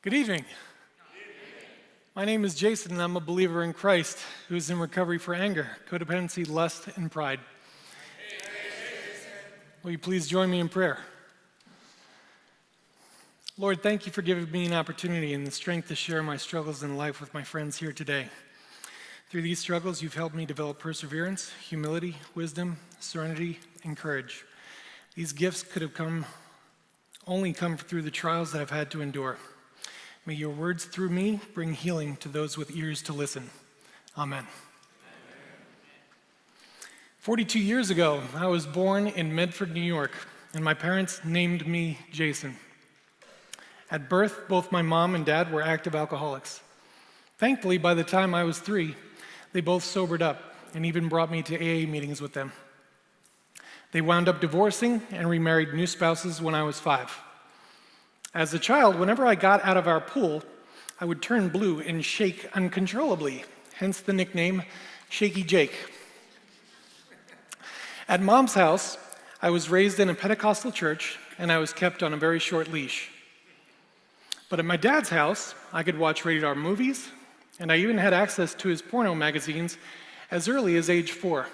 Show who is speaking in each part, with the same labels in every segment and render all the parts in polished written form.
Speaker 1: Good evening. My name is Jason, and I'm a believer in Christ who's in recovery for anger, codependency, lust, and pride. Will you please join me in prayer? Lord, thank you for giving me an opportunity and the strength to share my struggles in life with my friends here today. Through these struggles, you've helped me develop perseverance, humility, wisdom, serenity, and courage. These gifts could have only come through the trials that I've had to endure. May your words through me bring healing to those with ears to listen. Amen. 42 years ago, I was born in Medford, New York, and my parents named me Jason. At birth, both my mom and dad were active alcoholics. Thankfully, by the time I was 3, they both sobered up and even brought me to AA meetings with them. They wound up divorcing and remarried new spouses when I was 5. As a child, whenever I got out of our pool, I would turn blue and shake uncontrollably, hence the nickname Shaky Jake. At Mom's house, I was raised in a Pentecostal church, and I was kept on a very short leash. But at my dad's house, I could watch rated R movies, and I even had access to his porno magazines as early as age 4.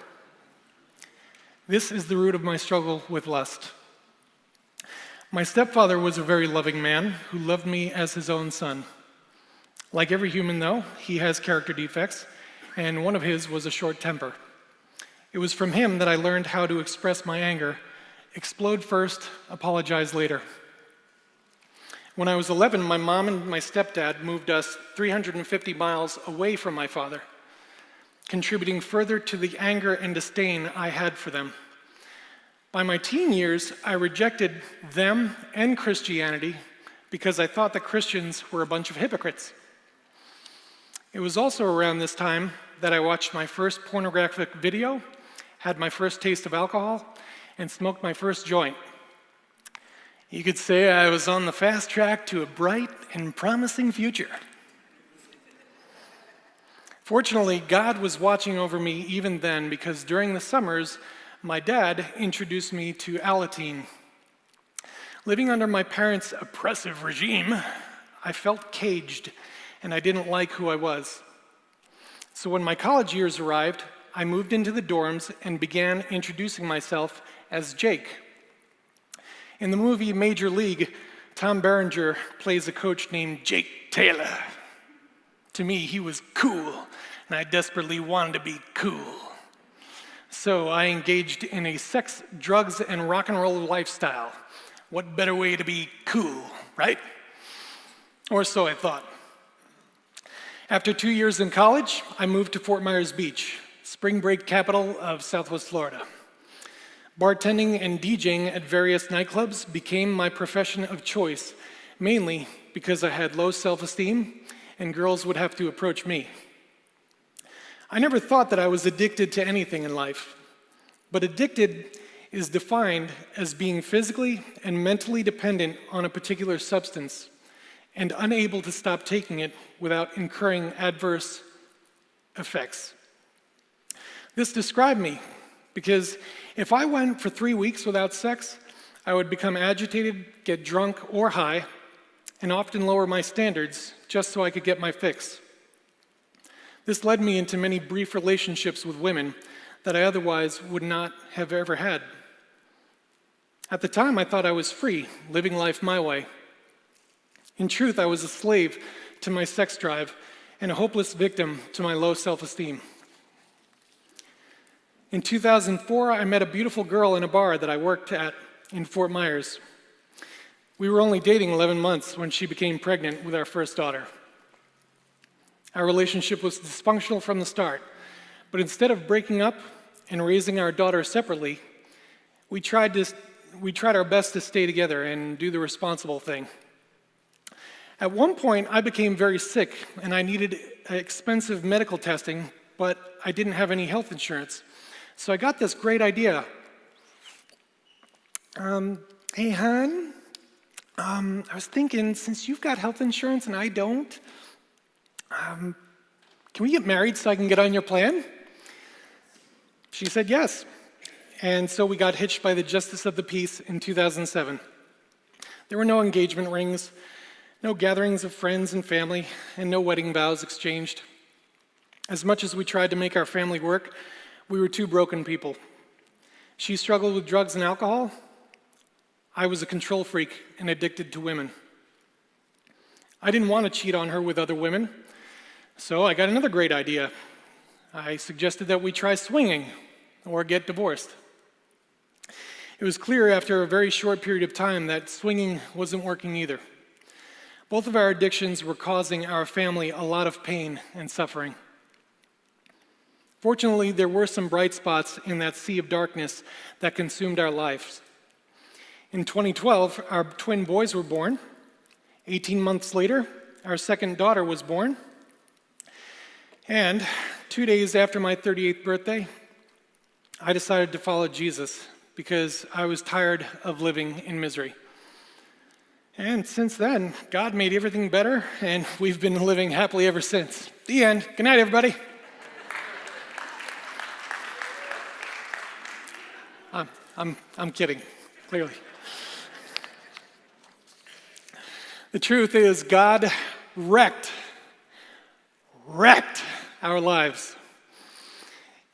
Speaker 1: This is the root of my struggle with lust. My stepfather was a very loving man who loved me as his own son. Like every human, though, he has character defects, and one of his was a short temper. It was from him that I learned how to express my anger, explode first, apologize later. When I was 11, my mom and my stepdad moved us 350 miles away from my father, contributing further to the anger and disdain I had for them. By my teen years, I rejected them and Christianity because I thought that Christians were a bunch of hypocrites. It was also around this time that I watched my first pornographic video, had my first taste of alcohol, and smoked my first joint. You could say I was on the fast track to a bright and promising future. Fortunately, God was watching over me even then, because during the summers, my dad introduced me to Alateen. Living under my parents' oppressive regime, I felt caged, and I didn't like who I was. So when my college years arrived, I moved into the dorms and began introducing myself as Jake. In the movie Major League, Tom Berenger plays a coach named Jake Taylor. To me, he was cool, and I desperately wanted to be cool. So I engaged in a sex, drugs, and rock and roll lifestyle. What better way to be cool, right? Or so I thought. After 2 years in college, I moved to Fort Myers Beach, spring break capital of Southwest Florida. Bartending and DJing at various nightclubs became my profession of choice, mainly because I had low self-esteem and girls would have to approach me. I never thought that I was addicted to anything in life, but addicted is defined as being physically and mentally dependent on a particular substance and unable to stop taking it without incurring adverse effects. This described me because if I went for 3 weeks without sex, I would become agitated, get drunk or high, and often lower my standards just so I could get my fix. This led me into many brief relationships with women that I otherwise would not have ever had. At the time, I thought I was free, living life my way. In truth, I was a slave to my sex drive and a hopeless victim to my low self-esteem. In 2004, I met a beautiful girl in a bar that I worked at in Fort Myers. We were only dating 11 months when she became pregnant with our first daughter. Our relationship was dysfunctional from the start, but instead of breaking up and raising our daughter separately, we tried our best to stay together and do the responsible thing. At one point, I became very sick and I needed expensive medical testing, but I didn't have any health insurance. So I got this great idea. Hey, hon, I was thinking, since you've got health insurance and I don't, can we get married so I can get on your plan? She said yes. And so we got hitched by the Justice of the Peace in 2007. There were no engagement rings, No gatherings of friends and family, and no wedding vows exchanged. As much as we tried to make our family work, we were two broken people. She struggled with drugs and alcohol. I was a control freak and addicted to women. I didn't want to cheat on her with other women, so I got another great idea. I suggested that we try swinging or get divorced. It was clear after a very short period of time that swinging wasn't working either. Both of our addictions were causing our family a lot of pain and suffering. Fortunately, there were some bright spots in that sea of darkness that consumed our lives. In 2012, our twin boys were born. 18 months later, our second daughter was born. And 2 days after my 38th birthday, I decided to follow Jesus because I was tired of living in misery. And since then, God made everything better, and we've been living happily ever since. The end. Good night, everybody. I'm kidding, clearly. The truth is, God wrecked our lives.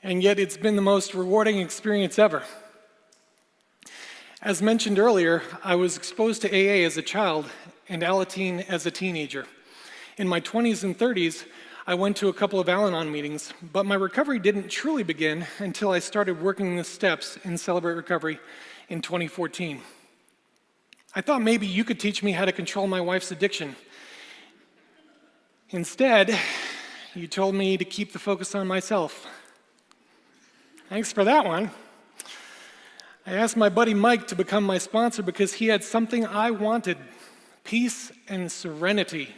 Speaker 1: And yet it's been the most rewarding experience ever. As mentioned earlier, I was exposed to AA as a child and Alateen as a teenager. In my 20s and 30s, I went to a couple of Al-Anon meetings, but my recovery didn't truly begin until I started working the steps in Celebrate Recovery in 2014. I thought maybe you could teach me how to control my wife's addiction. Instead, you told me to keep the focus on myself. Thanks for that one. I asked my buddy Mike to become my sponsor because he had something I wanted: peace and serenity.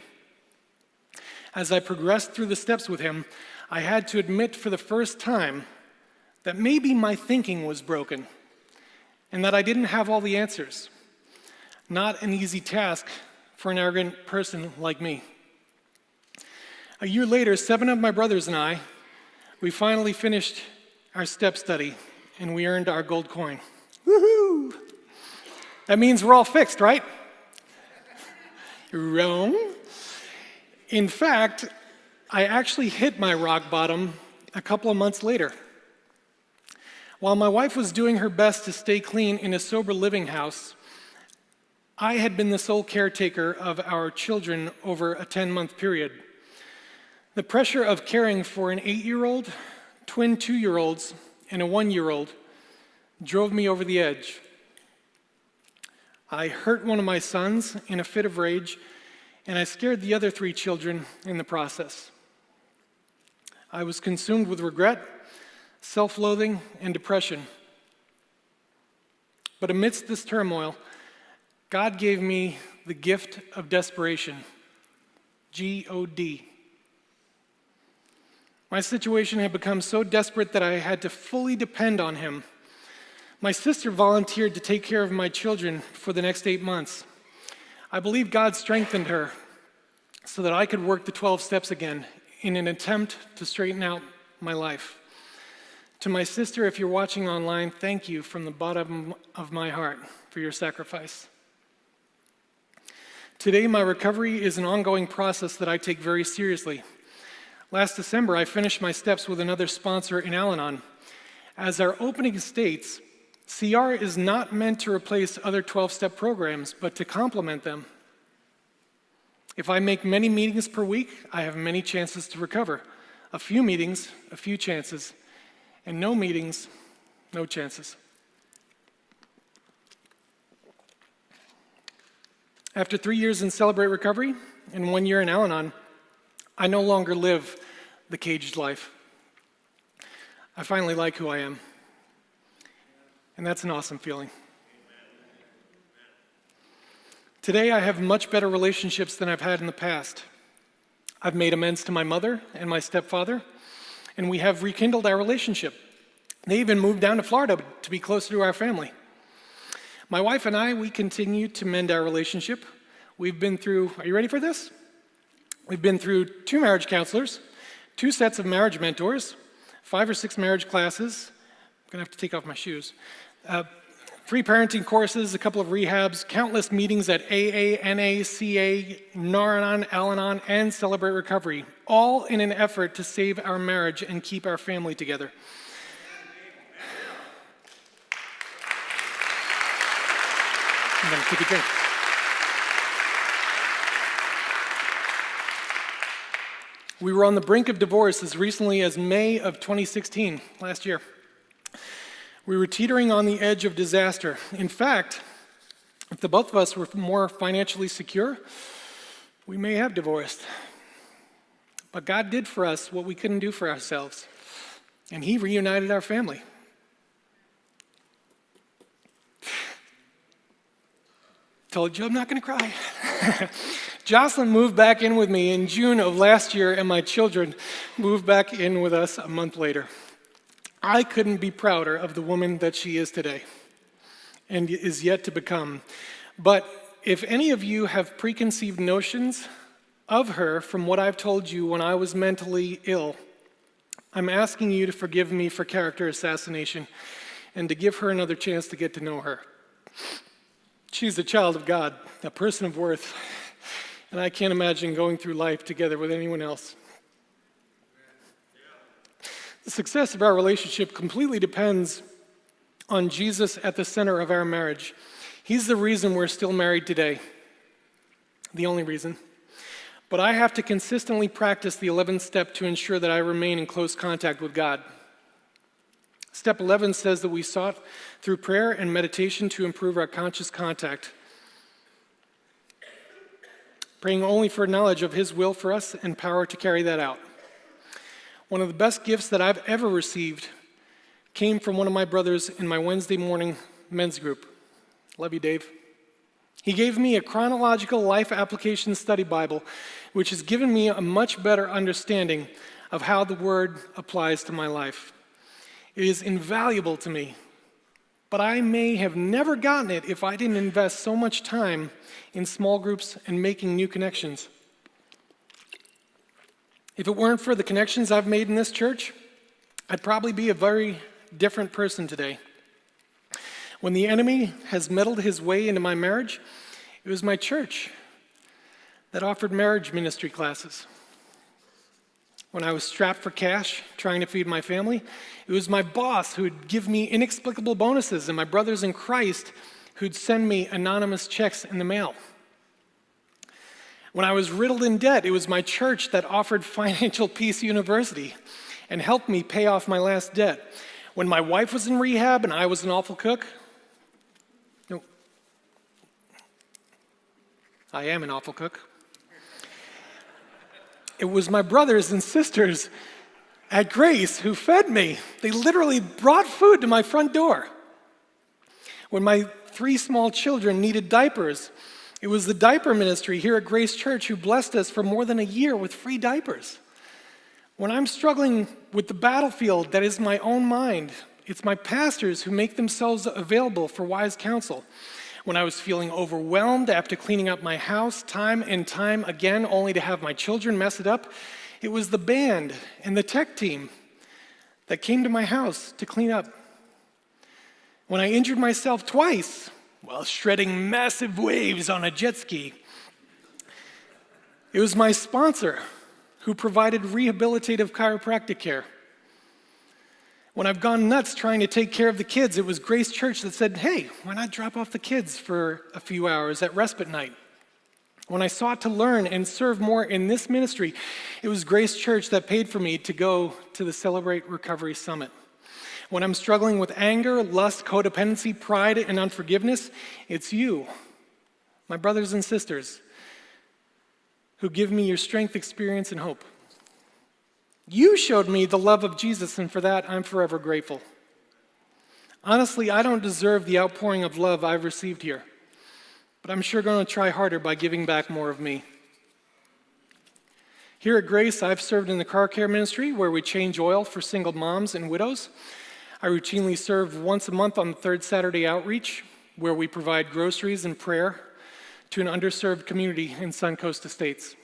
Speaker 1: As I progressed through the steps with him, I had to admit for the first time that maybe my thinking was broken and that I didn't have all the answers. Not an easy task for an arrogant person like me. A year later, 7 of my brothers and I, we finally finished our step study and we earned our gold coin. Woohoo! That means we're all fixed, right? Wrong. In fact, I actually hit my rock bottom a couple of months later. While my wife was doing her best to stay clean in a sober living house, I had been the sole caretaker of our children over a 10-month period. The pressure of caring for an 8-year-old, twin 2-year-olds, and a 1-year-old drove me over the edge. I hurt one of my sons in a fit of rage, and I scared the other 3 children in the process. I was consumed with regret, self-loathing, and depression. But amidst this turmoil, God gave me the gift of desperation, G-O-D. My situation had become so desperate that I had to fully depend on Him. My sister volunteered to take care of my children for the next 8 months. I believe God strengthened her so that I could work the 12 steps again in an attempt to straighten out my life. To my sister, if you're watching online, thank you from the bottom of my heart for your sacrifice. Today, my recovery is an ongoing process that I take very seriously. Last December, I finished my steps with another sponsor in Al-Anon. As our opening states, CR is not meant to replace other 12-step programs, but to complement them. If I make many meetings per week, I have many chances to recover. A few meetings, a few chances, and no meetings, no chances. After 3 years in Celebrate Recovery and 1 year in Al-Anon, I no longer live the caged life. I finally like who I am. And that's an awesome feeling. Today, I have much better relationships than I've had in the past. I've made amends to my mother and my stepfather, and we have rekindled our relationship. They even moved down to Florida to be closer to our family. My wife and I, we continue to mend our relationship. We've been through, are you ready for this? We've been through 2 marriage counselors, 2 sets of marriage mentors, 5 or 6 marriage classes. I'm gonna have to take off my shoes. free parenting courses, a couple of rehabs, countless meetings at AA, NA, CA, Nar-Anon, Al-Anon, and Celebrate Recovery, all in an effort to save our marriage and keep our family together. I'm going to take a drink. We were on the brink of divorce as recently as May of 2016, last year. We were teetering on the edge of disaster. In fact, if the both of us were more financially secure, we may have divorced. But God did for us what we couldn't do for ourselves, and He reunited our family. Told you I'm not going to cry. Jocelyn moved back in with me in June of last year, and my children moved back in with us a month later. I couldn't be prouder of the woman that she is today and is yet to become. But if any of you have preconceived notions of her from what I've told you when I was mentally ill, I'm asking you to forgive me for character assassination and to give her another chance to get to know her. She's a child of God, a person of worth, and I can't imagine going through life together with anyone else. The success of our relationship completely depends on Jesus at the center of our marriage. He's the reason we're still married today, the only reason. But I have to consistently practice the 11th step to ensure that I remain in close contact with God. Step 11 says that we sought through prayer and meditation to improve our conscious contact, praying only for knowledge of His will for us and power to carry that out. One of the best gifts that I've ever received came from one of my brothers in my Wednesday morning men's group. Love you, Dave. He gave me a chronological life application study Bible, which has given me a much better understanding of how the Word applies to my life. It is invaluable to me, but I may have never gotten it if I didn't invest so much time in small groups and making new connections. If it weren't for the connections I've made in this church, I'd probably be a very different person today. When the enemy has meddled his way into my marriage, it was my church that offered marriage ministry classes. When I was strapped for cash, trying to feed my family, it was my boss who would give me inexplicable bonuses and my brothers in Christ who'd send me anonymous checks in the mail. When I was riddled in debt, it was my church that offered Financial Peace University and helped me pay off my last debt. When my wife was in rehab and I was an awful cook, no, I am an awful cook. It was my brothers and sisters at Grace who fed me. They literally brought food to my front door. When my 3 small children needed diapers, it was the diaper ministry here at Grace Church who blessed us for more than a year with free diapers. When I'm struggling with the battlefield that is my own mind, it's my pastors who make themselves available for wise counsel. When I was feeling overwhelmed after cleaning up my house time and time again, only to have my children mess it up, it was the band and the tech team that came to my house to clean up. When I injured myself twice while shredding massive waves on a jet ski, it was my sponsor who provided rehabilitative chiropractic care. When I've gone nuts trying to take care of the kids, it was Grace Church that said, hey, why not drop off the kids for a few hours at respite night? When I sought to learn and serve more in this ministry, it was Grace Church that paid for me to go to the Celebrate Recovery Summit. When I'm struggling with anger, lust, codependency, pride, and unforgiveness, it's you, my brothers and sisters, who give me your strength, experience, and hope. You showed me the love of Jesus, and for that, I'm forever grateful. Honestly, I don't deserve the outpouring of love I've received here, but I'm sure going to try harder by giving back more of me. Here at Grace, I've served in the car care ministry where we change oil for single moms and widows. I routinely serve once a month on the third Saturday outreach where we provide groceries and prayer to an underserved community in Suncoast Estates.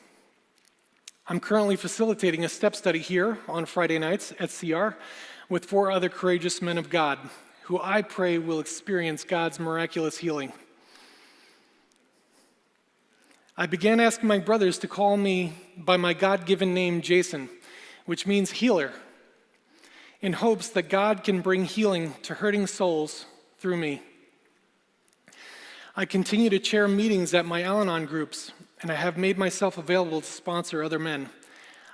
Speaker 1: I'm currently facilitating a step study here on Friday nights at CR with 4 other courageous men of God who I pray will experience God's miraculous healing. I began asking my brothers to call me by my God-given name, Jason, which means healer, in hopes that God can bring healing to hurting souls through me. I continue to chair meetings at my Al-Anon groups, and I have made myself available to sponsor other men.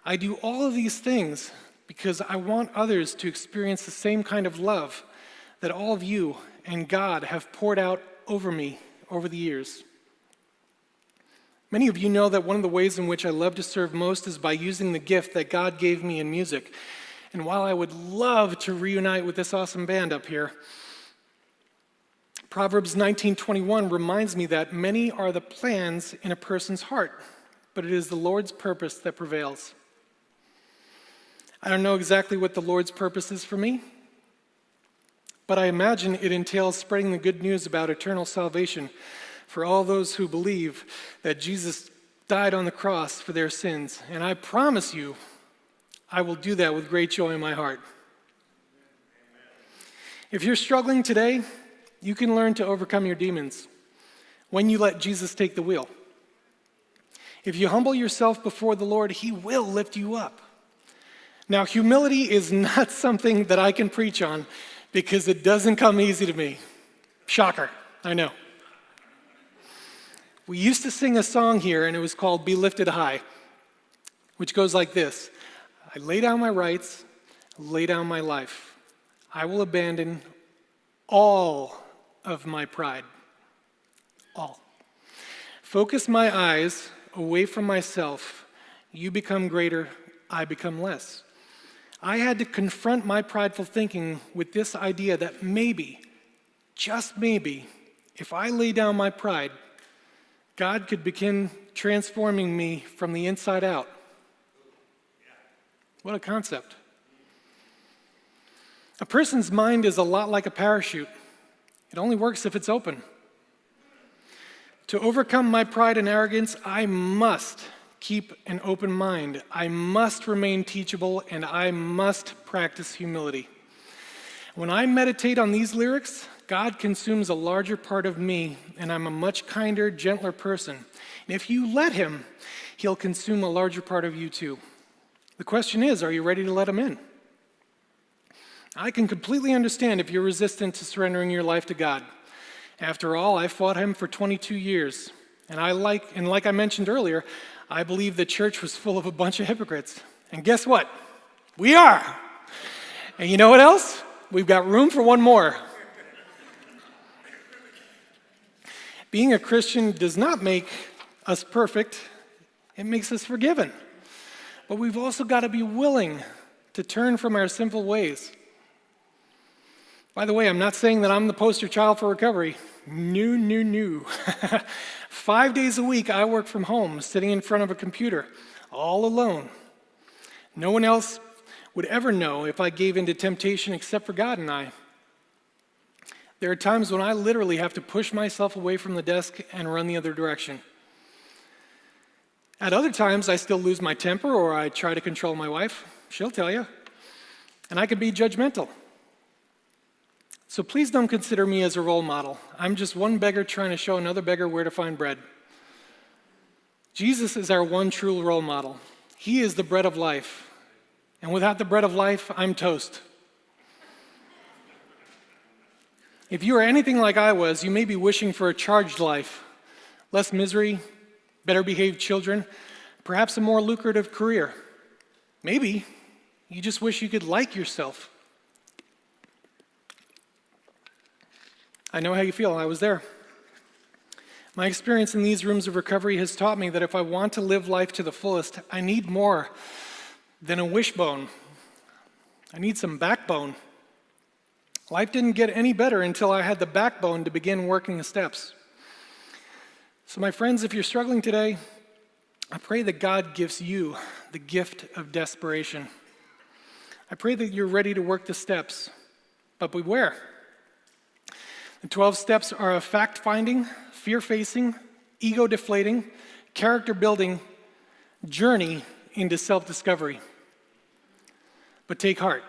Speaker 1: I do all of these things because I want others to experience the same kind of love that all of you and God have poured out over me over the years. Many of you know that one of the ways in which I love to serve most is by using the gift that God gave me in music. And while I would love to reunite with this awesome band up here, Proverbs 19:21 reminds me that many are the plans in a person's heart, but it is the Lord's purpose that prevails. I don't know exactly what the Lord's purpose is for me, but I imagine it entails spreading the good news about eternal salvation for all those who believe that Jesus died on the cross for their sins. And I promise you, I will do that with great joy in my heart. If you're struggling today, you can learn to overcome your demons when you let Jesus take the wheel. If you humble yourself before the Lord, He will lift you up. Now, humility is not something that I can preach on because it doesn't come easy to me. Shocker, I know. We used to sing a song here, and it was called Be Lifted High, which goes like this: I lay down my rights, lay down my life. I will abandon all of my pride. All. Focus my eyes away from myself. You become greater, I become less. I had to confront my prideful thinking with this idea that maybe, just maybe, if I lay down my pride, God could begin transforming me from the inside out. What a concept. A person's mind is a lot like a parachute. It only works if it's open. To overcome my pride and arrogance, I must keep an open mind. I must remain teachable, and I must practice humility. When I meditate on these lyrics, God consumes a larger part of me, and I'm a much kinder, gentler person. And if you let Him, He'll consume a larger part of you too. The question is, are you ready to let Him in? I can completely understand if you're resistant to surrendering your life to God. After all, I fought Him for 22 years, and like I mentioned earlier, I believe the church was full of a bunch of hypocrites. And guess what? We are. And you know what else? We've got room for one more. Being a Christian does not make us perfect. It makes us forgiven. But we've also got to be willing to turn from our sinful ways. By the way, I'm not saying that I'm the poster child for recovery. No. 5 days a week, I work from home, sitting in front of a computer, all alone. No one else would ever know if I gave in to temptation except for God and I. There are times when I literally have to push myself away from the desk and run the other direction. At other times, I still lose my temper or I try to control my wife. She'll tell you. And I can be judgmental. So please don't consider me as a role model. I'm just one beggar trying to show another beggar where to find bread. Jesus is our one true role model. He is the bread of life. And without the bread of life, I'm toast. If you are anything like I was, you may be wishing for a charged life, less misery, better behaved children, perhaps a more lucrative career. Maybe you just wish you could like yourself. I know how you feel. I was there. My experience in these rooms of recovery has taught me that if I want to live life to the fullest, I need more than a wishbone. I need some backbone. Life didn't get any better until I had the backbone to begin working the steps. So my friends, if you're struggling today, I pray that God gives you the gift of desperation. I pray that you're ready to work the steps, but beware. The 12 steps are a fact-finding, fear-facing, ego-deflating, character-building journey into self-discovery. But take heart,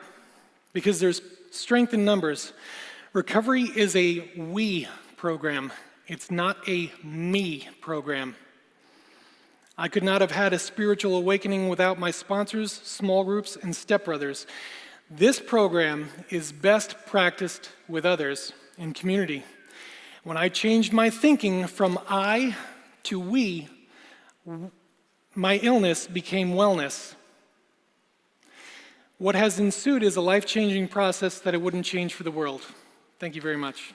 Speaker 1: because there's strength in numbers. Recovery is a we program. It's not a me program. I could not have had a spiritual awakening without my sponsors, small groups, and stepbrothers. This program is best practiced with others in community. When I changed my thinking from I to we, my illness became wellness. What has ensued is a life-changing process that I wouldn't change for the world. Thank you very much.